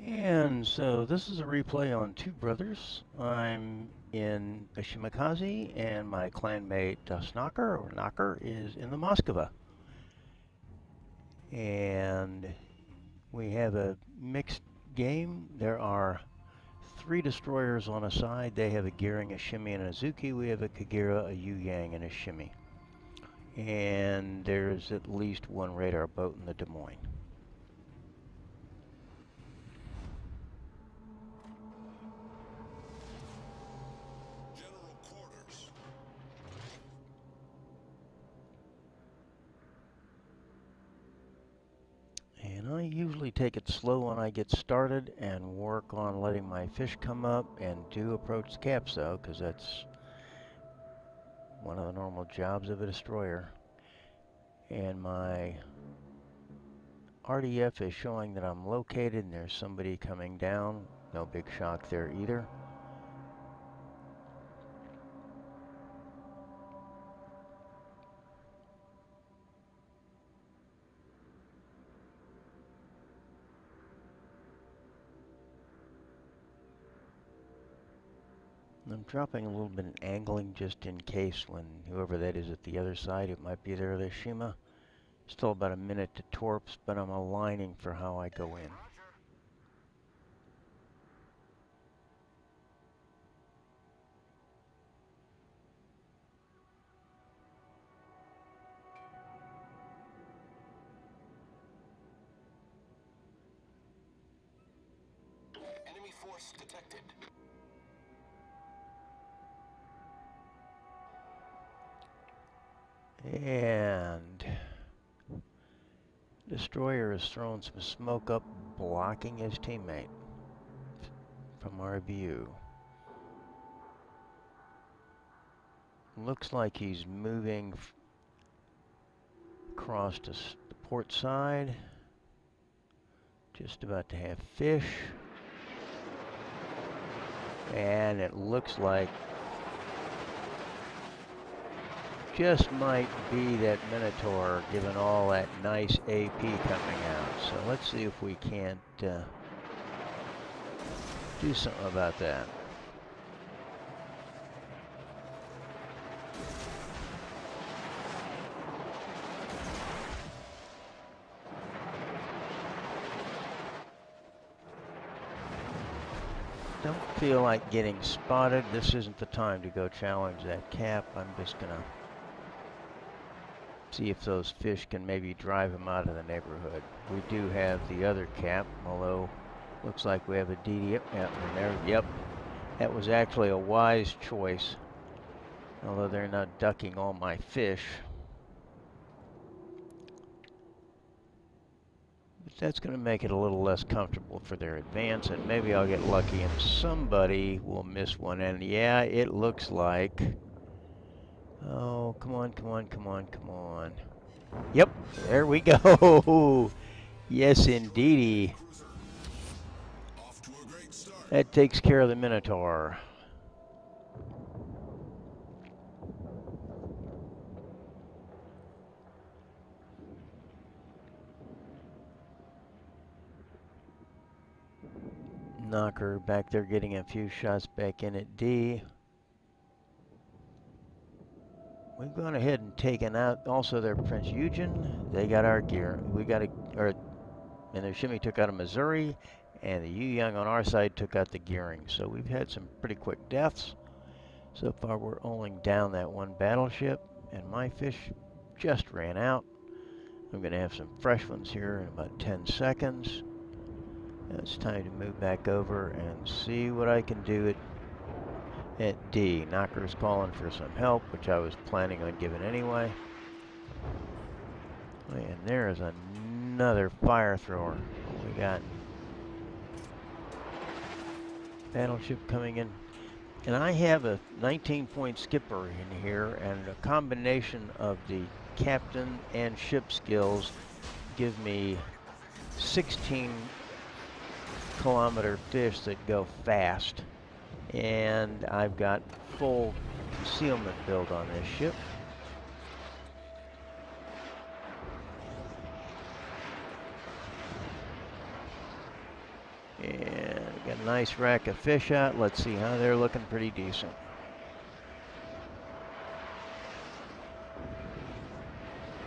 And so this is a replay on Two Brothers. I'm in a Shimakaze, and my clanmate Knocker, or Knocker, is in the Moskva. And we have a mixed game. There are three destroyers on a side. They have a Gearing, a Shimi, and a Azuki. We have a Kagera, a Yu Yang, and a Shimi. And there's at least one radar boat in the Des Moines. And I usually take it slow when I get started and work on letting my fish come up, and do approach the caps though, because that's one of the normal jobs of a destroyer. And my RDF is showing that I'm located and there's somebody coming down. No big shock there either. I'm dropping a little bit in angling just in case when whoever that is at the other side, it might be their Shima. Still about a minute to torps, but I'm aligning for how I go in. Enemy force detected. And destroyer has thrown some smoke up, blocking his teammate from our view. Looks like he's moving across to the port side. Just about to have fish. And it looks like just might be that Minotaur, given all that nice AP coming out. So let's see if we can't do something about that. Don't feel like getting spotted. This isn't the time to go challenge that cap. I'm just gonna see if those fish can maybe drive him out of the neighborhood. We do have the other cap, although looks like we have a DD. Yep, in there. Yep, that was actually a wise choice. Although they're not ducking all my fish. But that's going to make it a little less comfortable for their advance, and maybe I'll get lucky and somebody will miss one. And yeah, it looks like... Oh, come on, come on, come on, come on. Yep, there we go. Yes, indeedy. That takes care of the Minotaur. Knocker back there getting a few shots back in at D. We've gone ahead and taken out also their Prince Eugen. They got our gear. We got and their Shimi took out a Missouri, and the Yu Yang on our side took out the Gearing. So we've had some pretty quick deaths. So far we're only down that one battleship, and my fish just ran out. I'm going to have some fresh ones here in about 10 seconds. And it's time to move back over and see what I can do at D. Knocker's calling for some help, which I was planning on giving anyway. And there is another fire thrower. We got battleship coming in. And I have a 19-point skipper in here, and a combination of the captain and ship skills give me 16-kilometer fish that go fast. And I've got full concealment build on this ship. And got a nice rack of fish out. Let's see how they're looking. Pretty decent.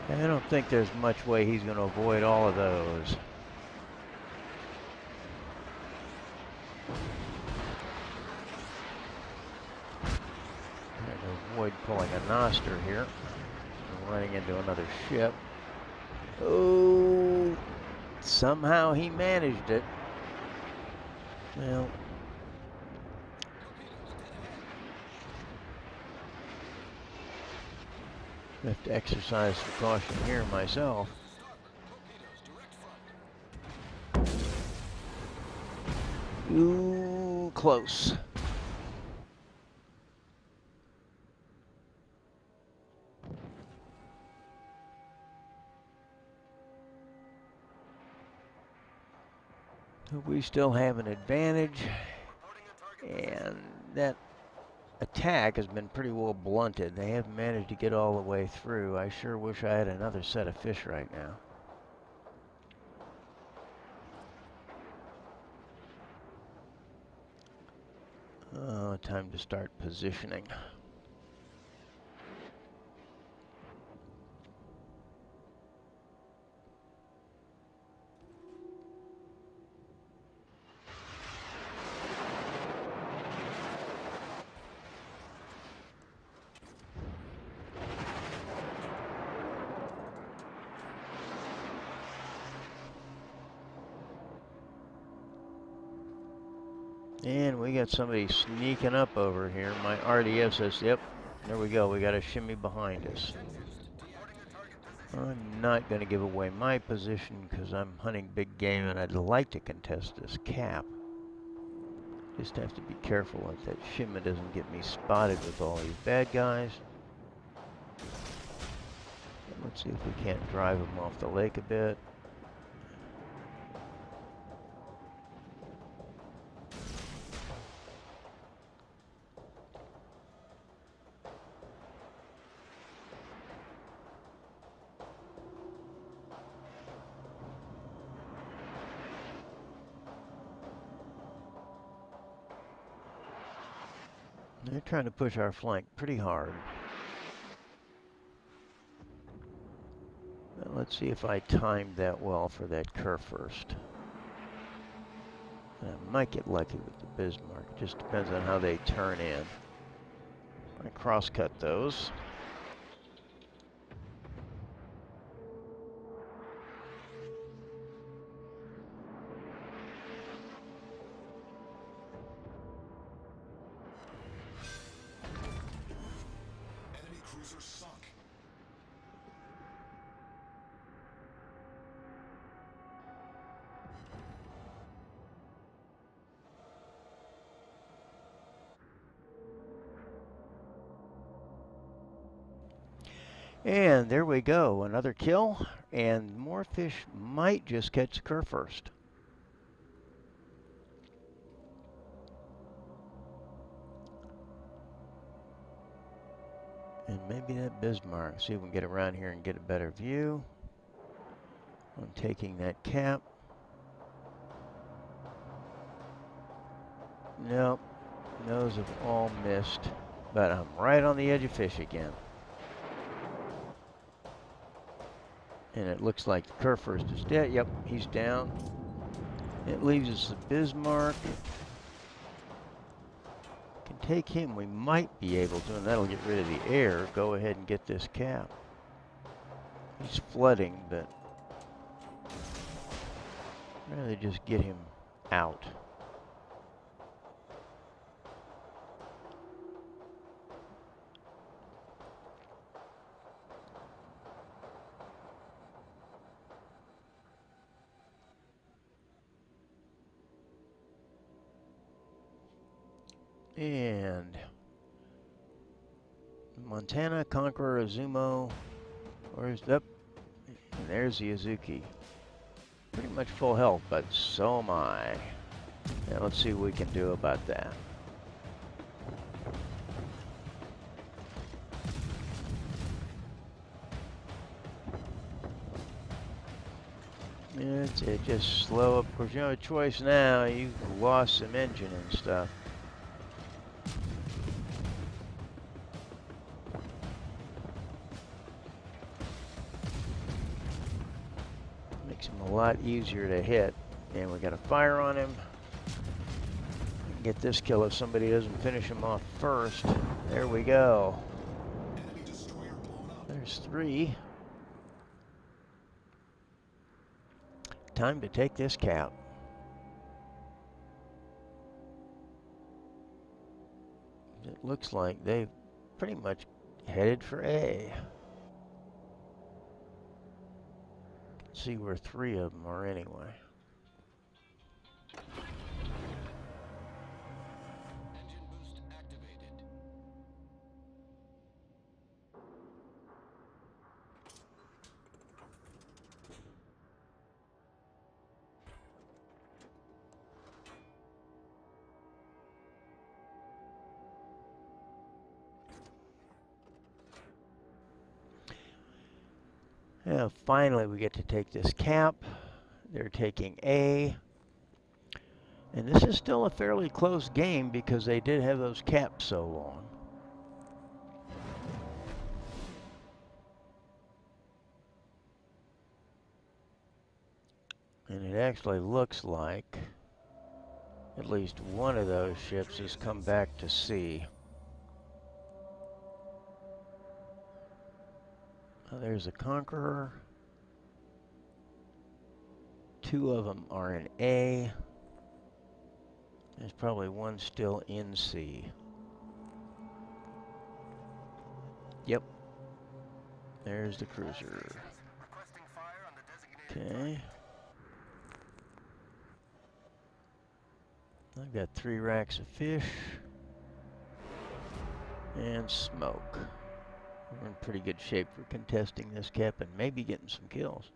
I don't think there's much way he's going to avoid all of those. Trying to avoid pulling a noster here. And running into another ship. Oh, somehow he managed it. Well, I have to exercise some caution here myself. Ooh, close. We still have an advantage, and that attack has been pretty well blunted. They haven't managed to get all the way through. I sure wish I had another set of fish right now. Oh, time to start positioning. And we got somebody sneaking up over here. My RDF says, yep, there we go. We got a shimmy behind us. I'm not going to give away my position because I'm hunting big game and I'd like to contest this cap. Just have to be careful that that shimmy doesn't get me spotted with all these bad guys. Let's see if we can't drive them off the lake a bit. They're trying to push our flank pretty hard. Now let's see if I timed that well for that Kurfürst. I might get lucky with the Bismarck. It just depends on how they turn in. I cross-cut those. Enemy cruiser sunk. And there we go, another kill, and more fish might just catch Kurfürst. And maybe that Bismarck. See if we can get around here and get a better view. I'm taking that cap. Nope, those have all missed, but I'm right on the edge of fish again. And it looks like the Kurfürst is dead. Yep, he's down. It leaves us the Bismarck. Can take him. We might be able to, and that'll get rid of the air. Go ahead and get this cap. He's flooding, but I'd rather just get him out. And Montana, Conqueror, Izumo, where's up? And there's the Azuki. Pretty much full health, but so am I. Now let's see what we can do about that. Yeah, To just slow up. Of course, you have a choice now. You've lost some engine and stuff. Makes him a lot easier to hit. And we got a fire on him. Get this kill if somebody doesn't finish him off first. There we go. Enemy destroyer blown up. There's 3. Time to take this cap. It looks like they've pretty much headed for A. Let's see where 3 of them are anyway. Engine boost activated. Now, finally, we get to take this cap. They're taking A. And this is still a fairly close game because they did have those caps so long. And it actually looks like at least one of those ships has come back to sea. Oh, there's a Conqueror. 2 of them are in A. There's probably one still in C. Yep. There's the cruiser. Okay. I've got 3 racks of fish and smoke. We're in pretty good shape for contesting this cap and maybe getting some kills.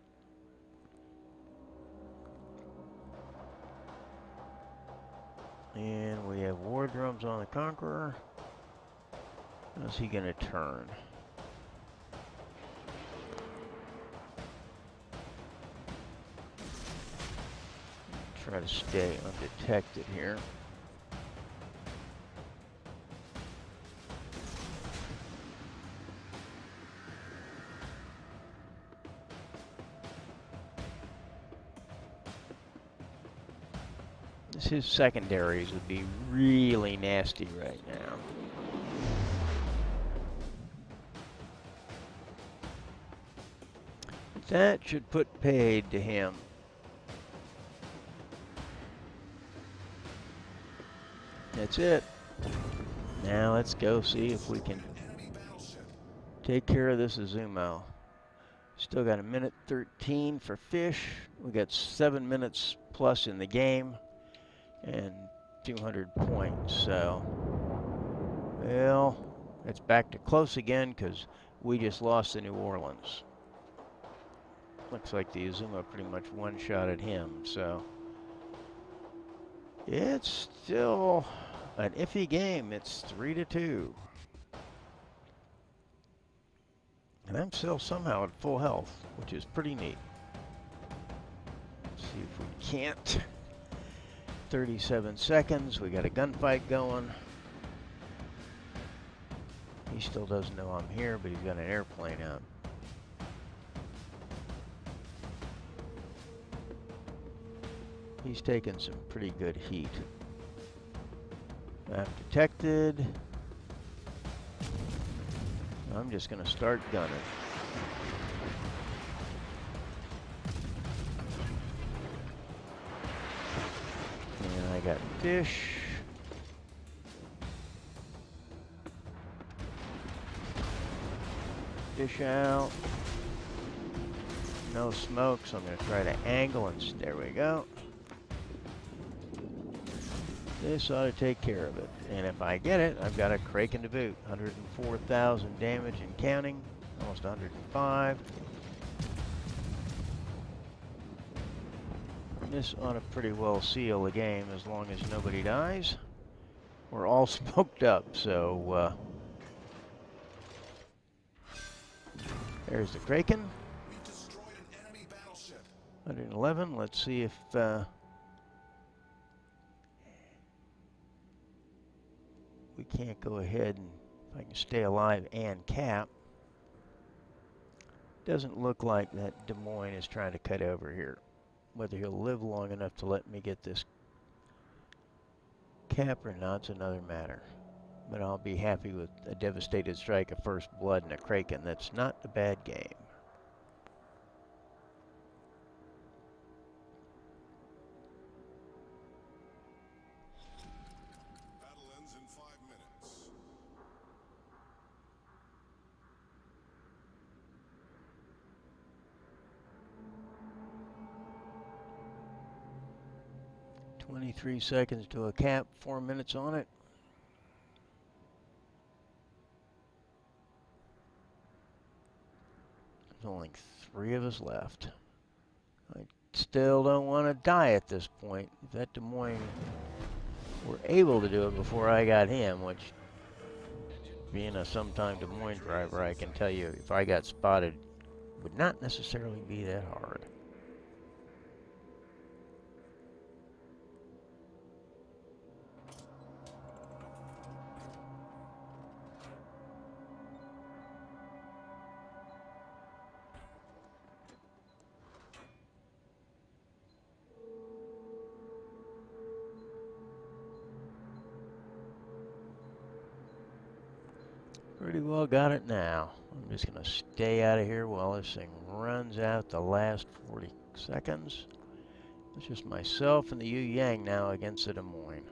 And we have war drums on the Conqueror. How's he gonna turn? Try to stay undetected here. His secondaries would be really nasty right now. That should put paid to him. That's it. Now let's go see if we can take care of this Izumo. Still got 1:13 for fish. We got 7 minutes plus in the game. And 200 points, so, well, it's back to close again because we just lost to New Orleans. Looks like the Izumo pretty much one-shotted him, so it's still an iffy game. It's 3-2. And I'm still somehow at full health, which is pretty neat. Let's see if we can't. 37 seconds, we got a gunfight going. He still doesn't know I'm here, but he's got an airplane out. He's taking some pretty good heat. Map detected. I'm just gonna start gunning. I got fish. Fish out. No smoke, so I'm going to try to angle and there we go. This ought to take care of it. And if I get it, I've got a Kraken to boot. 104,000 damage and counting. Almost 105. This ought to pretty well seal the game as long as nobody dies. We're all smoked up, so there's the Kraken. We destroyed an enemy battleship. 111. Let's see if we can't go ahead and if I can stay alive and cap. Doesn't look like that Des Moines is trying to cut over here. Whether he'll live long enough to let me get this cap or not's another matter. But I'll be happy with a devastated strike, a first blood, and a Kraken. That's not a bad game. Battle ends in 5 minutes. "23 seconds to a cap, 4 minutes on it. There's only 3 of us left. I still don't want to die at this point. If that Des Moines were able to do it before I got him, which, being a sometime Des Moines driver, I can tell you if I got spotted, would not necessarily be that hard. Pretty well got it now. I'm just going to stay out of here while this thing runs out the last 40 seconds. It's just myself and the Yu Yang now against the Des Moines.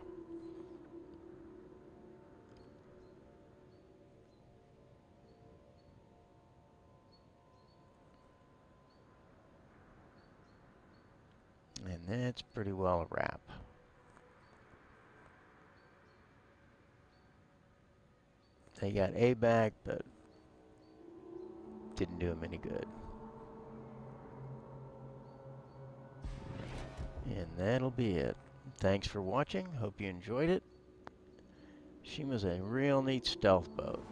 And that's pretty well a wrap. They got A back, but didn't do him any good. And that'll be it. Thanks for watching. Hope you enjoyed it. Shima's a real neat stealth boat.